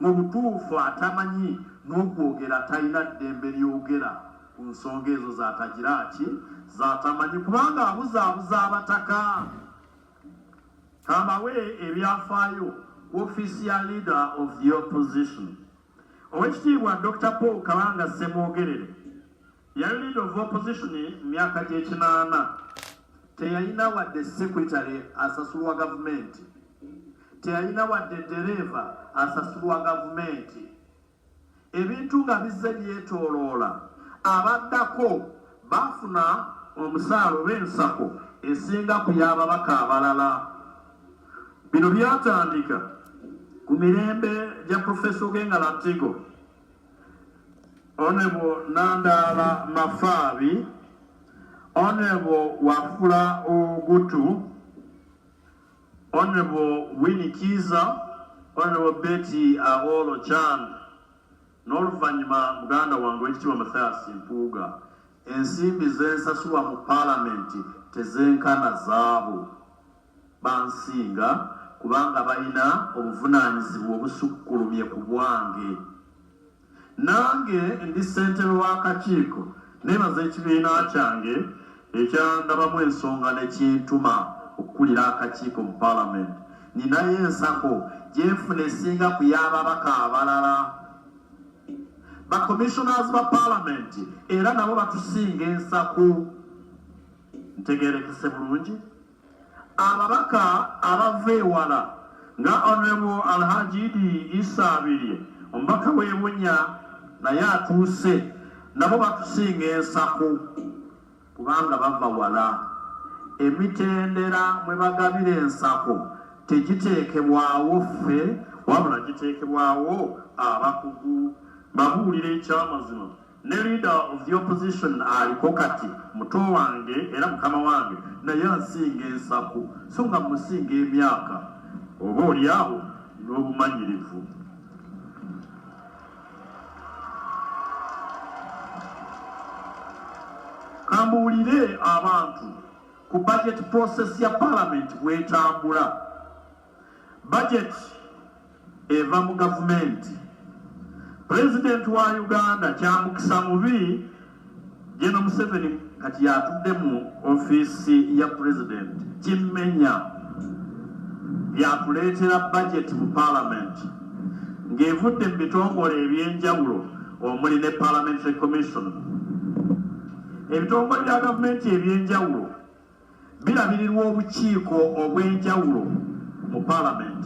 mu butuufu atamanyi n'okwogera talina ddembe lyogera ku nsonga ezo zatagira ki zatamanyi kubanga abuzaabuza abataka. Kambawe ebyafaayo official leader of the opposition Oweekitiibwa Dr. Paul Kabanga Ssemwogerere yali leader of opposition mu myaka gy'ekinaana. Teyalina wadde secretary asasulwa gavumenti, teyalina wadde dereva asasulwa gavumenti. Ebintu nga bizze byetooloola, abaddako bafuna omusaala oba ensako esinga ku y'ababaka abalala. Bino byatandika ku mirembe gya Professor Ogenga Latigo, Honorable Nandala Mafaabi, Honorable Wafula Ogutu, Honorable Winnie Kiza, Honorable Betty Awolo Chan, n'oluvannyuma muganda wange Oweekitiibwa Mathias Mpuuga. Ensimbi zensasulwa mu Parliament tezenkana zaabo bansinga kubanga balina obuvunaanyizibwa obusukkulumye ku bwange. Nange ndi ssentebe w'akakiiko neebaza ekibiina kyange ekyandabamu ensonga ne kintuma okukulira akakiiko mu Parliament. Ninayo ensako gyenfuna esinga ku y'ababaka abalala. Ba commissioners ba Parliament era nabo batusinga ensako. Ntegeerekese bulungi. Ababaka abava ewala nga Honorable Alhaji Idi Issa Abirye omubaka w'e Bunya naye atuuse, nabo batusinga ensako kubanga bava wala. Emitendera mwe bagabira ensako tegiteekebwawo ffe wabula giteekebwawo abakugu. Babuulira ekyamazima ne leader of the opposition aliko kati muto wange era mukama wange naye ansinga ensako so nga musinga emyaka oba oliawo n'obumanyirivu. Kambuulire abantu ku budget process ya Parliament bwetambula. Budget eva mu gavumenti. President wa Uganda kyamukisa mubi General Museveni kati yatudde mu ofiisi ya president kimmenya yatuleetera budget mu Parliament ng'evudde mu bitongole ebyenjawulo omuli ne Parliamentary Commission. Ebitongole bya gavumenti ebyenjawulo birabirirwa obukiiko obw'enjawulo mu Parliament.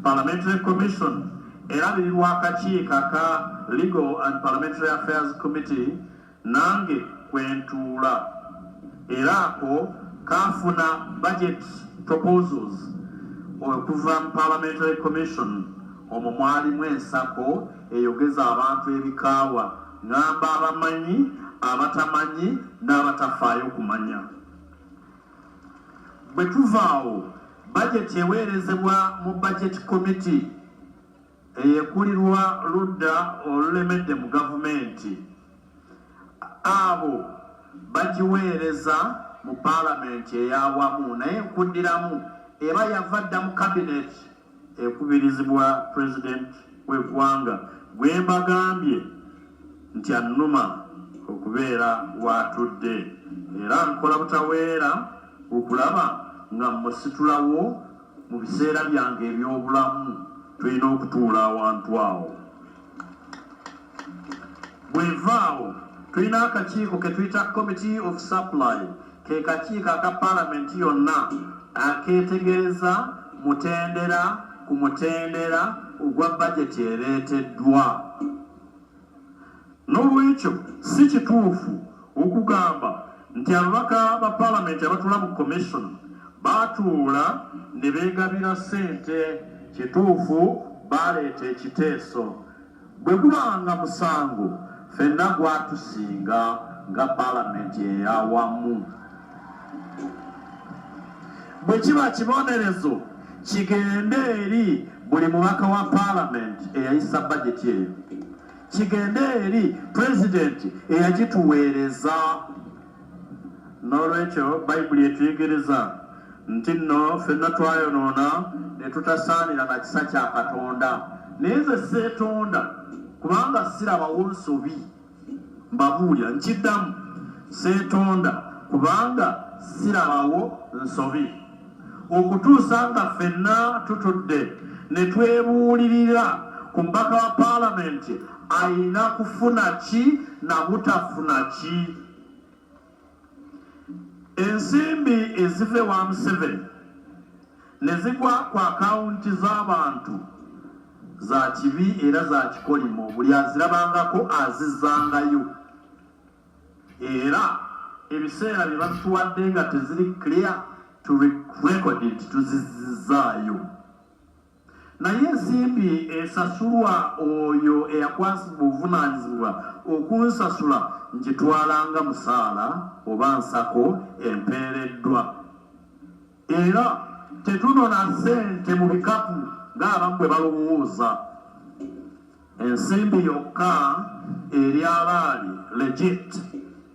Parliamentary Commission erabirirwa akakiiko aka Legal and Parliamentary Affairs Committee nange kwentuula. Era ako kafuna budget proposals okuva mu Parliamentary Commission. Omwo mwalimu ensako eyogeza abantu ebikaawa, ngamba abamanyi, abatamanyi n'abatafaayo kumanya. Bwe tuvaawo budget eweerezebwa mu budget committee eyekulirwa ludda olulemedde mu gavumenti. Abo bagiweereza mu Parliament eyawamu naye nkuddiramu eba yava dda mu cabinet ekubirizibwa president w'eggwanga gwe mbagambye nti annuma okubeera watudde era nkola butaweera okulaba nga musitulawo mu biseera byange eby'obulamu tulina okutuula awantu awo. Bwevaawo tulina akakiiko ke tuyita Committee of Supply, ke kakiiko aka Parliament yonna akeetegereza mutendera ku mutendera ogwa budget ereeteddwa. N'olwekyo si kituufu okugamba nti ababaka ba Parliament abatuula mu commission batuula ne beegabira ssente. Kituufu baleeta ekiteeso. Bwe gubanga musango ffenna gwatusinga nga Parliament eyawamu. Bwe kiba kibonerezo kigende eri buli mubaka wa Parliament eyayisa budget eyo, kigende eri president eyagituweereza. N'olwekyo Bayibuli etuyigereza nti nno ffenna twayonoona ne tutasaanira na kisa kya Katonda neze seetonda kubanga sirabawo nsobi mbabuulira nkiddamu seetonda kubanga sirabawo nsobi okutuusa nga ffenna tutudde ne twebuulirira ku mubaka wa paalamenti ayina kufuna ki na butafuna ki. Ensimbi ezive wa Museveni ne zigwa ku akawunti z'abantu za kibi era za kikolimo, buli azirabangako azizzangayo, era ebiseera bye batuwadde nga teziri clear to record it tuzizzaayo. Naye ensimbi esasulwa oyo eyakwasibwa obuvunaanyizibwa okunsasula ngitwalanga musaala oba nsako empeereddwa, era tetunona ssente mu bikapu ng'abamu bwe balowooza. Ensimbi yokka eri abaali legit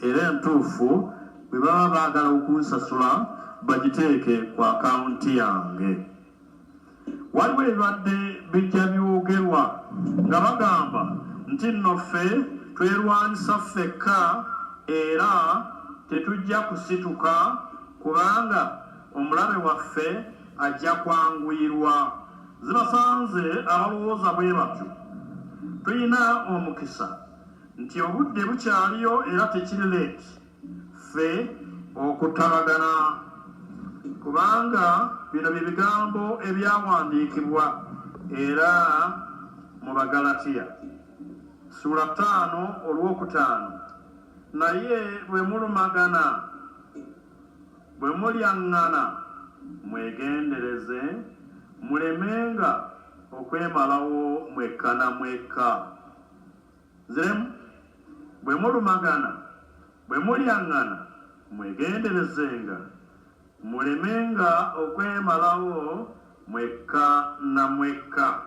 era entuufu bwe baba baagala okunsasula bagiteeke ku akawunti yange. Waliwo ebibadde bijja byogerwa nga bagamba nti nno ffe twerwanyisa ffekka era tetujja kusituka kubanga omulabe waffe ajja kwanguyirwa. Zibasanze abalowooza bwe batyo. Tulina omukisa nti obudde bukyaliyo era tekiri leeti ffe okutabagana, kubanga bino bye bigambo ebyawandiikibwa era mu Bagalatiya sura 5:5, naye bwe mulumagana bwe mulyaŋŋana mwegendereze mulemenga okwemalawo mwekka na mwekka. Ziremu bwe mulumagana bwe mulyaŋŋana mwegenderezenga mulemenga okwemalawo mwekka na mwekka.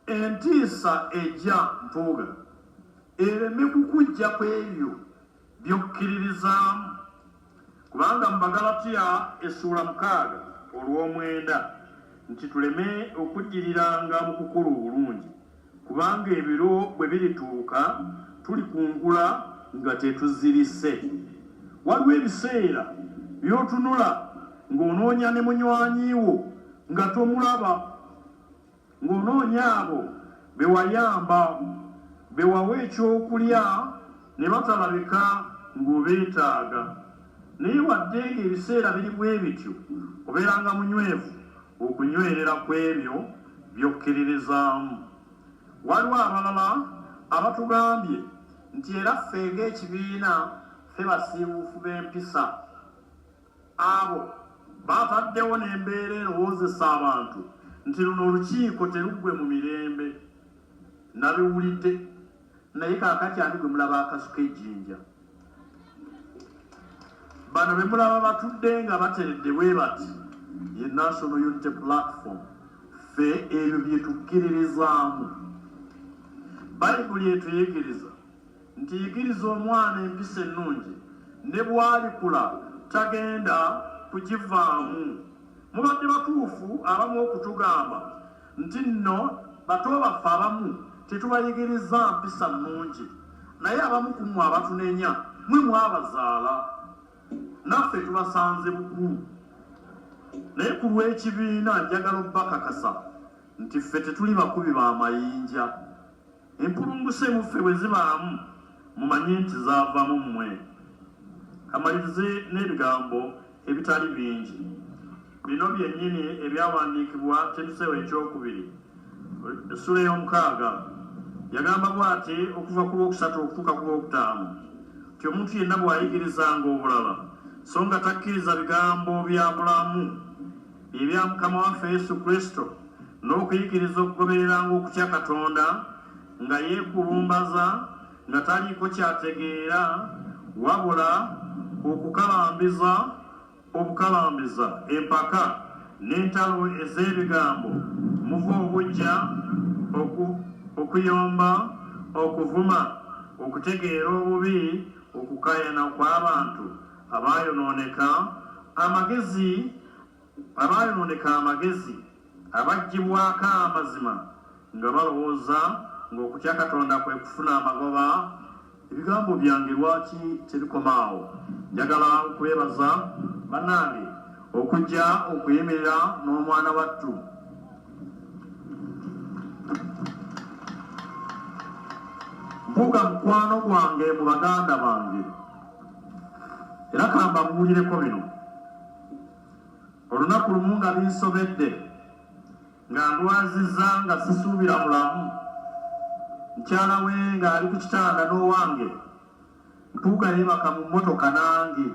Entiisa ejja mpuuga ereme kukujja ku ebyo by'okkiririzaamu, kubanga mu Bagalatiya essula 6:9 nti tuleme okuddiriranga mu kukula obulungi, kubanga ebiro bwe birituuka tulikungula nga tetuzirise. Waliwo ebiseera by'otunula ng'onoonya ne munywanyiwo nga tomulaba, ng'onoonya abo be wayamba be wawa ekyokulya ne batalabika ng'obeetaaga. Naye wadde ng'ebiseera biri bwe bityo obeeranga munywevu okunywerera ku ebyo by'okkiririzaamu. Waliwo abalala abatugambye nti era ffe ng'ekibiina ffe basiiwuufu b'empisa, abo baataddewo n'embeera erowoozesa abantu nti luno olukiiko teruggwe mu mirembe. Nabiwulidde naye kaakati ani gwe mulaba akasuka ejjinja? Bano be mulaba batudde nga bateredde bwe bati ye National Unity Platform, ffe ebyo bye tukkiririzaamu. Bayibuli etuyigiriza nti yigiriza omwana empisa ennungi ne bw'alikula tagenda kugivaamu. Mubadde batuufu abamu okutugamba nti nno bato baffe abamu tetubayigiriza mpisa nnungi, naye abamu ku mmwe abatunenya mwe mwabazaala, naffe tubasanze bukulu. Naye ku lw'ekibiina njagala obbakakasa nti ffe tetuli bakubi b'amayinja. Empulunguse mu ffe bwe zibaamu mumanye nti zaava mu mmwe. Kamalirize n'ebigambo ebitali bingi. Bino byennyini ebyawandiikibwa Timoseewo ekyokubiri essula ey'omukaaga yagamba bw'ati okuva ku lwokusatu okutuuka ku lwokutaano nti omuntu yenna bw'ayigirizanga obulala so nga takkiriza bigambo bya bulamu ebya Mukama waffe Yesu Kristo n'okuyigiriza okugobereranga okutya Katonda nga yeekulumbaza nga taliiko kyategeera wabula okukalambiza obukalambiza empaka n'entalo ez'ebigambo muva obujja okuyomba okuvuma okutegeera obubi okukayana kw'abantu abaayonooneka amagezi abaggyibwako amazima nga balowooza ng'okutya Katonda kwe kufuna amagoba. Ebigambo byange lwaki tebikomaawo? Njagala okwebaza bannange okujja okuyimirira n'omwana wattu. Mpuuga mukwano gwange mu baganda bange, era kamba muwulireko bino. Olunaku lumu nga binsobedde nga ndwazizza nga sisuubira mulamu, mukyala we ng'ali ku kitanda n'owange, mpuuga yeebaka mu mmotoka nange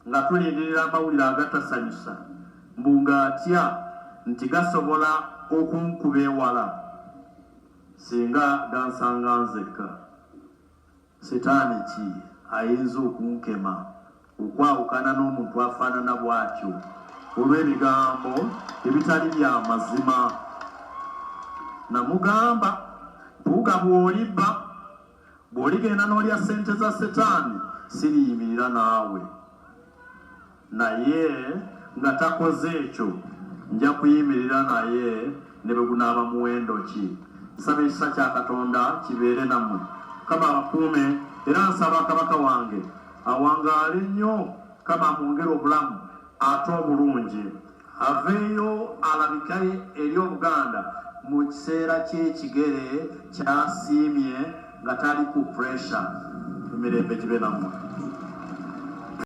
nga tulindirira amawulire agatasanyusa, mbu ng'atya nti gasobola okunkuba ewala singa gansanga nzekka. Setaani ki ayinza okunkema okwawukana n'omuntu afaanana bw'atyo olw'ebigambo ebitali bya mazima? Namugamba, mpuuga bw'olibba, bw'oligenda n'olya ssente za Setaani siriyimirira naawe, naye nga takoze ekyo nja kuyimirira naye ne bwe gunaaba muwendo ki. Nsaba ekisa kya Katonda kibeere nammwe. Mukama abakuume, era nsaba Kabaka wange awangaale nnyo, Mukama amwongere obulamu ate obulungi, aveeyo alabike eri Obuganda mu kiseera ky'ekigere kyasiimye nga tali ku pressure. Emirembe gibe nammwe.